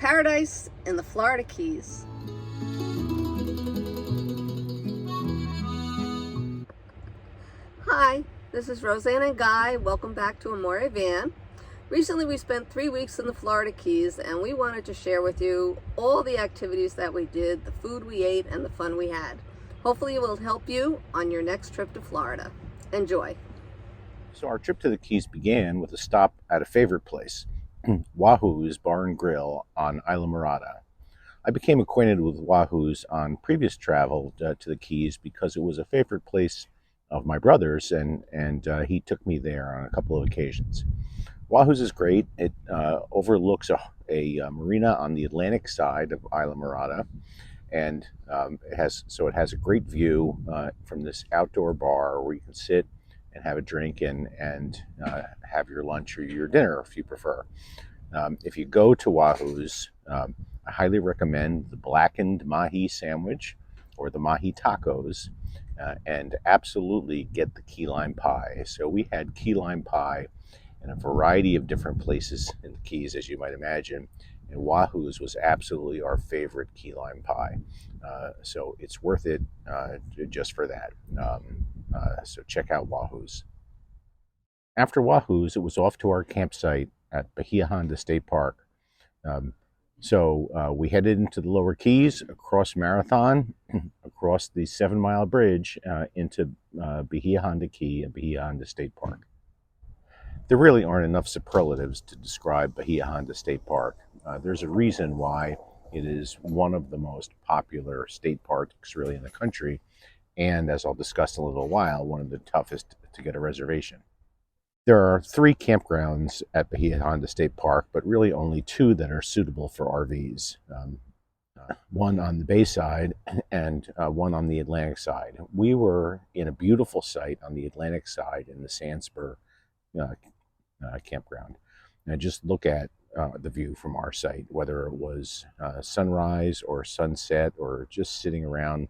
paradise in the Florida Keys. Hi, this is Roseanne and Guy. Welcome back to Amore Van. Recently we spent 3 weeks in the Florida Keys and we wanted to share with you all the activities that we did, the food we ate, and the fun we had. Hopefully it will help you on your next trip to Florida. Enjoy. So our trip to the Keys began with a stop at a favorite place, Wahoo's Bar and Grill on Isla Morada. I became acquainted with Wahoo's on previous travel to the Keys because it was a favorite place of my brother's, and he took me there on a couple of occasions. Wahoo's is great. It overlooks a marina on the Atlantic side of Isla Morada, and it has a great view from this outdoor bar where you can sit and have a drink and have your lunch or your dinner if you prefer. If you go to Wahoo's, I highly recommend the blackened mahi sandwich or the mahi tacos, and absolutely get the key lime pie. So we had key lime pie in a variety of different places in the Keys, as you might imagine. And Wahoo's was absolutely our favorite key lime pie. So it's worth it just for that. So check out Wahoo's. After Wahoo's, it was off to our campsite at Bahia Honda State Park. Um, we headed into the lower Keys, across Marathon, across the 7 Mile Bridge into Bahia Honda Key and Bahia Honda State Park. There really aren't enough superlatives to describe Bahia Honda State Park. There's a reason why it is one of the most popular state parks really in the country, and as I'll discuss in a little while, one of the toughest to get a reservation. There are 3 campgrounds at Bahia Honda State Park, but really only 2 that are suitable for RVs. One on the bay side and one on the Atlantic side. We were in a beautiful site on the Atlantic side in the Sandspur campground. Now just look at the view from our site, whether it was sunrise or sunset or just sitting around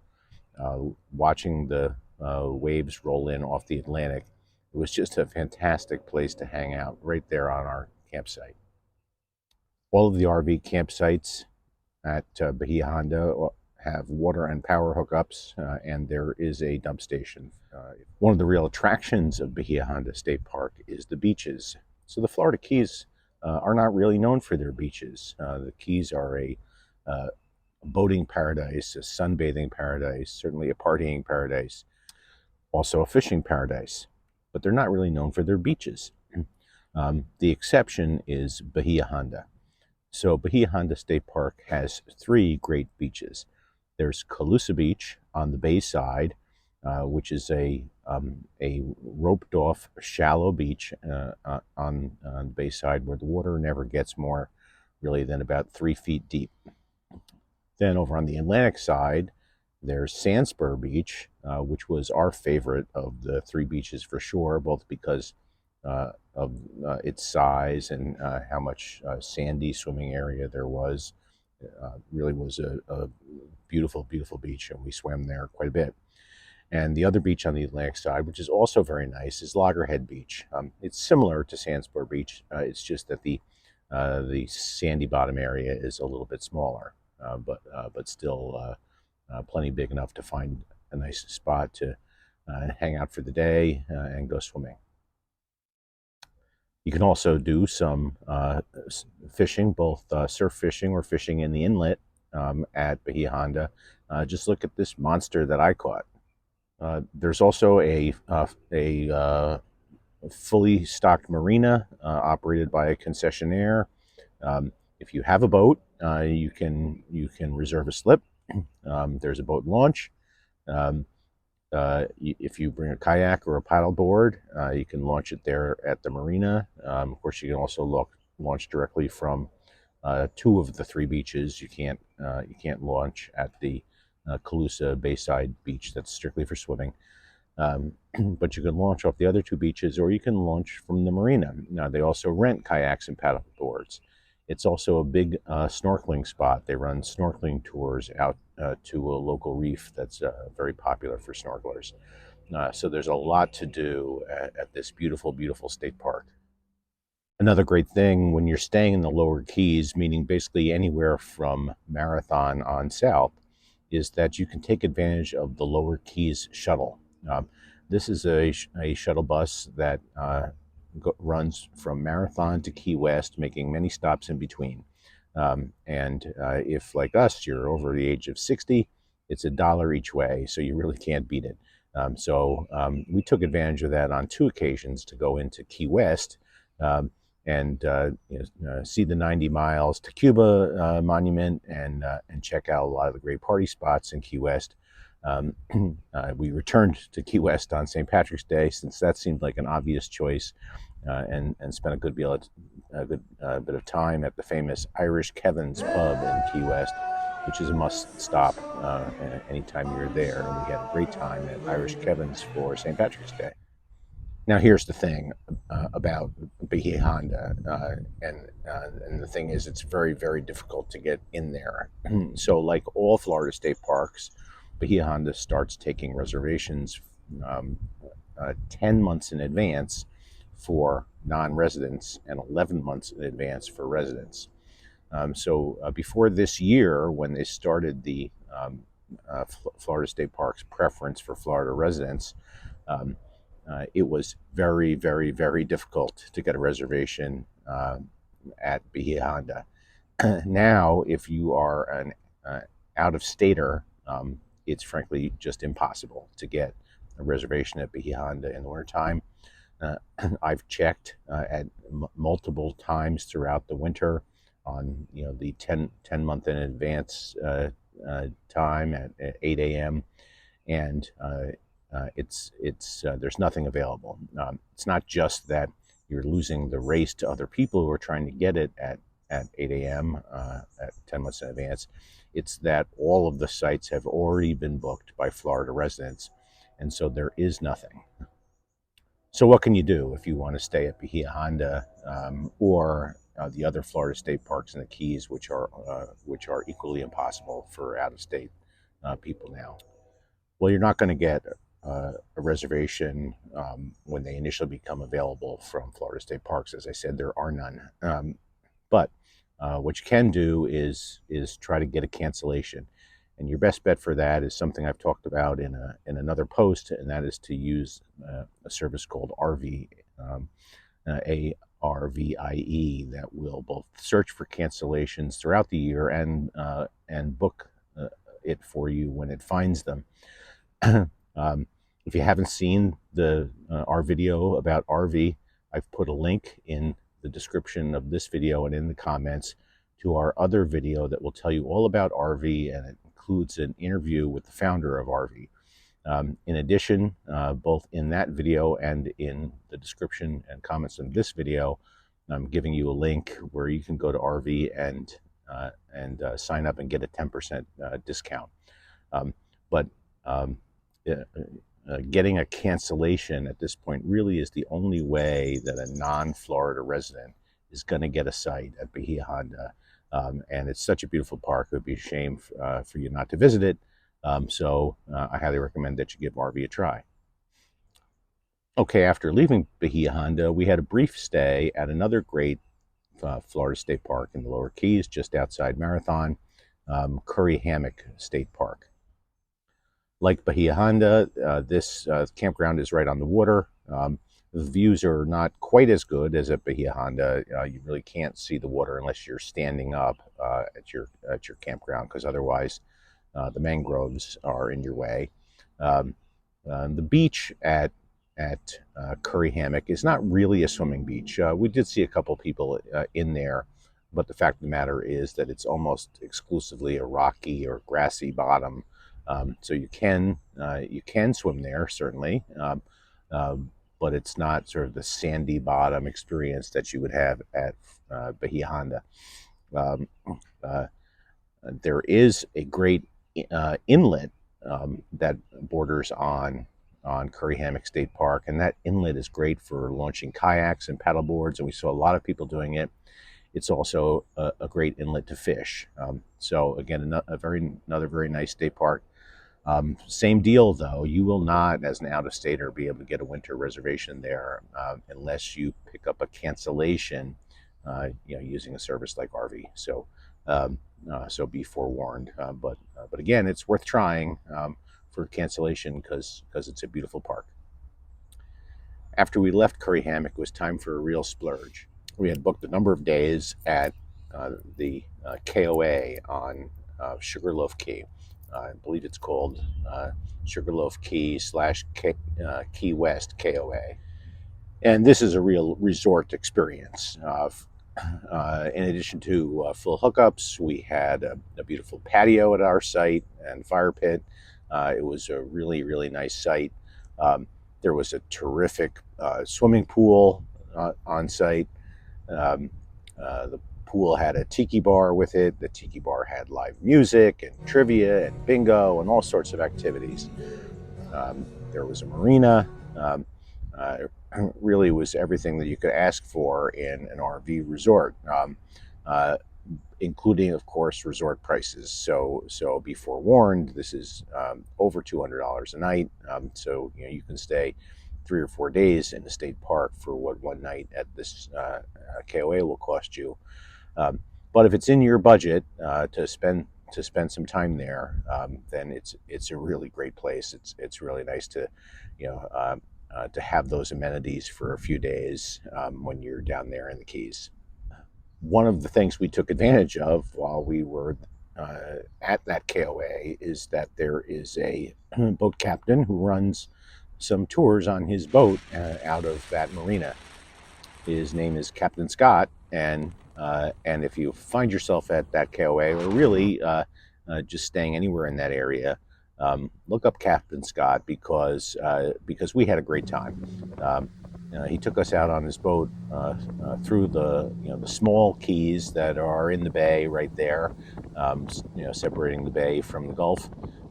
watching the waves roll in off the Atlantic. It was just a fantastic place to hang out right there on our campsite. All of the RV campsites at Bahia Honda have water and power hookups, and there is a dump station. One of the real attractions of Bahia Honda State Park is the beaches. So the Florida Keys are not really known for their beaches. The Keys are a boating paradise, a sunbathing paradise, certainly a partying paradise, also a fishing paradise, but they're not really known for their beaches. The exception is Bahia Honda. So Bahia Honda State Park has 3 great beaches. There's Calusa Beach on the bay side, which is a roped off shallow beach on the bay side where the water never gets more really than about 3 feet deep. Then over on the Atlantic side, there's Sandspur Beach, which was our favorite of the 3 beaches for sure, both because of its size and how much sandy swimming area there was. Really was a beautiful, beautiful beach, and we swam there quite a bit. And the other beach on the Atlantic side, which is also very nice, is Loggerhead Beach. It's similar to Sandspur Beach. It's just that the sandy bottom area is a little bit smaller, but still plenty big enough to find a nice spot to hang out for the day and go swimming. You can also do some fishing, both surf fishing or fishing in the inlet at Bahia Honda. Just look at this monster that I caught. There's also a fully stocked marina operated by a concessionaire. If you have a boat, you can reserve a slip. There's a boat launch. If you bring a kayak or a paddleboard, you can launch it there at the marina. Of course, you can also launch directly from 2 of the 3 beaches. You can't launch at the Calusa Bayside Beach. That's strictly for swimming. But you can launch off the other 2 beaches, or you can launch from the marina. Now, they also rent kayaks and paddleboards. It's also a big snorkeling spot. They run snorkeling tours out to a local reef that's very popular for snorkelers. So there's a lot to do at this beautiful, beautiful state park. Another great thing when you're staying in the lower keys, meaning basically anywhere from Marathon on south, is that you can take advantage of the lower keys shuttle. This is a shuttle bus that runs from Marathon to Key West, making many stops in between. And if, like us, you're over the age of 60, it's $1 each way, so you really can't beat it. We took advantage of that on 2 occasions to go into Key West. And see the 90 miles to Cuba monument and check out a lot of the great party spots in Key West. We returned to Key West on St. Patrick's Day, since that seemed like an obvious choice, and spent a good bit of time at the famous Irish Kevin's pub in Key West, which is a must stop anytime you're there. And we had a great time at Irish Kevin's for St. Patrick's Day. Now, here's the thing about Bahia Honda, and the thing is, it's very, very difficult to get in there. So, like all Florida state parks, Bahia Honda starts taking reservations um, 10 months in advance for non-residents and 11 months in advance for residents. Before this year, when they started the Florida State Parks preference for Florida residents, um, it was very, very, very difficult to get a reservation at Bahia Honda. Now, if you are an out-of-stater, it's frankly just impossible to get a reservation at Bahia Honda in the wintertime. I've checked at multiple times throughout the winter on the 10 month in advance time at 8 a.m. and there's nothing available. It's not just that you're losing the race to other people who are trying to get it at 8 a.m. At 10 months in advance. It's that all of the sites have already been booked by Florida residents, and so there is nothing. So what can you do if you want to stay at Bahia Honda or the other Florida state parks in the Keys, which are equally impossible for out-of-state people now? Well, you're not going to get a reservation when they initially become available from Florida state parks. As I said, there are none. But what you can do is try to get a cancellation. And your best bet for that is something I've talked about in another post, and that is to use a service called RV, ARVIE, that will both search for cancellations throughout the year and book it for you when it finds them. If you haven't seen our video about RV, I've put a link in the description of this video and in the comments to our other video that will tell you all about RV, and it includes an interview with the founder of RV. In addition, both in that video and in the description and comments of this video, I'm giving you a link where you can go to RV and sign up and get a 10% discount. But getting a cancellation at this point really is the only way that a non-Florida resident is going to get a site at Bahia Honda. And it's such a beautiful park, it would be a shame for you not to visit it. I highly recommend that you give RV a try. Okay, after leaving Bahia Honda, we had a brief stay at another great Florida state park in the Lower Keys, just outside Marathon, Curry Hammock State Park. Like Bahia Honda, this campground is right on the water. The views are not quite as good as at Bahia Honda. You really can't see the water unless you're standing up at your campground, because otherwise the mangroves are in your way. The beach at Curry Hammock is not really a swimming beach. We did see a couple people in there, but the fact of the matter is that it's almost exclusively a rocky or grassy bottom. So you can swim there, certainly, but it's not sort of the sandy bottom experience that you would have at Bahia Honda. There is a great inlet that borders on Curry Hammock State Park, and that inlet is great for launching kayaks and paddle boards, and we saw a lot of people doing it. It's also a great inlet to fish. So again, another very nice state park. Same deal, though. You will not, as an out-of-stater, be able to get a winter reservation there unless you pick up a cancellation, using a service like RV. So be forewarned. But again, it's worth trying for cancellation because it's a beautiful park. After we left Curry Hammock, it was time for a real splurge. We had booked a number of days at the KOA on Sugarloaf Key. I believe it's called Sugarloaf Key / Key West KOA. And this is a real resort experience. In addition to full hookups, we had a beautiful patio at our site and fire pit. It was a really, really nice site. Um, there was a terrific swimming pool on site. Um, the pool had a tiki bar with it. The tiki bar had live music and trivia and bingo and all sorts of activities. There was a marina. Um, uh, really was everything that you could ask for in an RV resort, uh, including, of course, resort prices. So be forewarned. This is over $200 a night. So you can stay 3 or 4 days in the state park for what one night at this KOA will cost you. Um, but if it's in your budget to spend some time there, then it's a really great place. It's really nice to, you know, to have those amenities for a few days when you're down there in the Keys. One of the things we took advantage of while we were at that KOA is that there is a boat captain who runs some tours on his boat out of that marina. His name is Captain Scott, and if you find yourself at that KOA, or really just staying anywhere in that area, look up Captain Scott because we had a great time. He took us out on his boat through the small keys that are in the bay right there, separating the bay from the Gulf.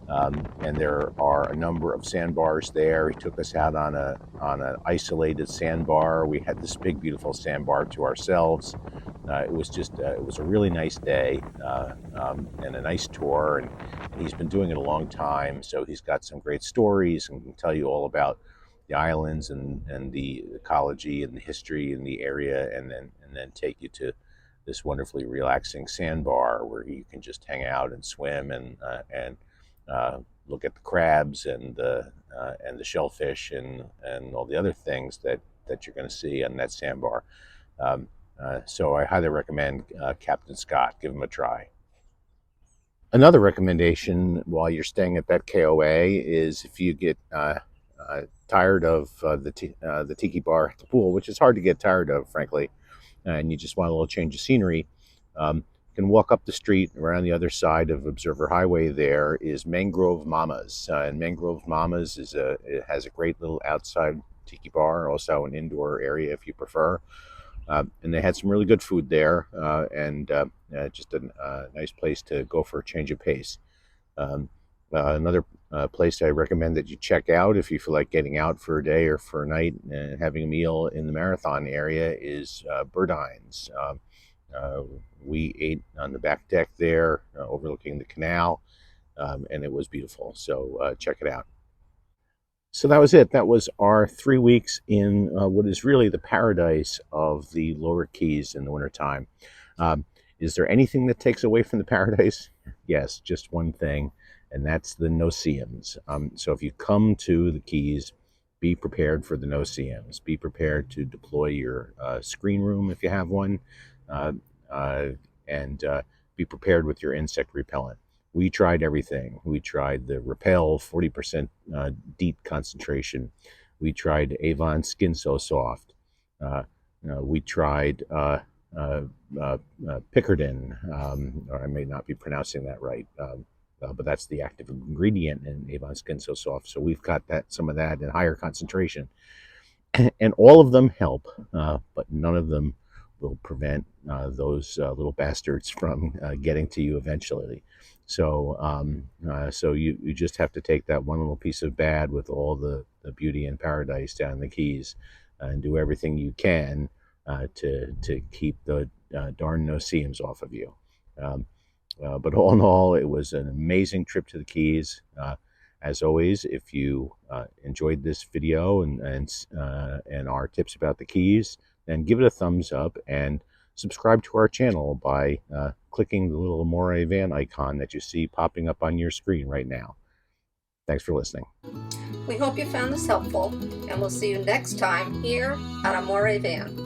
And there are a number of sandbars there. He took us out on an isolated sandbar. We had this big, beautiful sandbar to ourselves. It was a really nice day and a nice tour. And he's been doing it a long time, so he's got some great stories and can tell you all about the islands and the ecology and the history in the area, and then take you to this wonderfully relaxing sandbar where you can just hang out and swim and look at the crabs and the shellfish and all the other things that you're going to see on that sandbar. So I highly recommend Captain Scott. Give him a try. Another recommendation while you're staying at that KOA is if you get tired of the tiki bar at the pool, which is hard to get tired of, frankly, and you just want a little change of scenery. You can walk up the street around the other side of Observer Highway. There is Mangrove Mama's, and Mangrove Mama's it has a great little outside tiki bar, also an indoor area if you prefer. And they had some really good food there, and just a nice place to go for a change of pace. Another place I recommend that you check out if you feel like getting out for a day or for a night and having a meal in the Marathon area is Burdines. We ate on the back deck there, overlooking the canal, and it was beautiful. So check it out. So that was it. That was our 3 weeks in what is really the paradise of the lower keys in the wintertime. Is there anything that takes away from the paradise? Yes, just one thing, and that's the no-see-ums. So if you come to the Keys, be prepared for the no-see-ums. Be prepared to deploy your screen room if you have one, uh, and be prepared with your insect repellent. We tried everything. We tried the Repel 40% DEET concentration. We tried Avon Skin So Soft. We tried Pickardin, or I may not be pronouncing that right, but that's the active ingredient in Avon Skin So Soft. So we've got some of that in higher concentration, and all of them help, but none of them will prevent those little bastards from getting to you eventually. So you just have to take that one little piece of bad with all the beauty and paradise down in the Keys, and do everything you can to keep the darn no-see-ums off of you. But all in all, it was an amazing trip to the Keys. As always, if you enjoyed this video and our tips about the Keys, then give it a thumbs up and subscribe to our channel by clicking the little Amore van icon that you see popping up on your screen right now. Thanks for listening. We hope you found this helpful, and we'll see you next time here on Amore Van.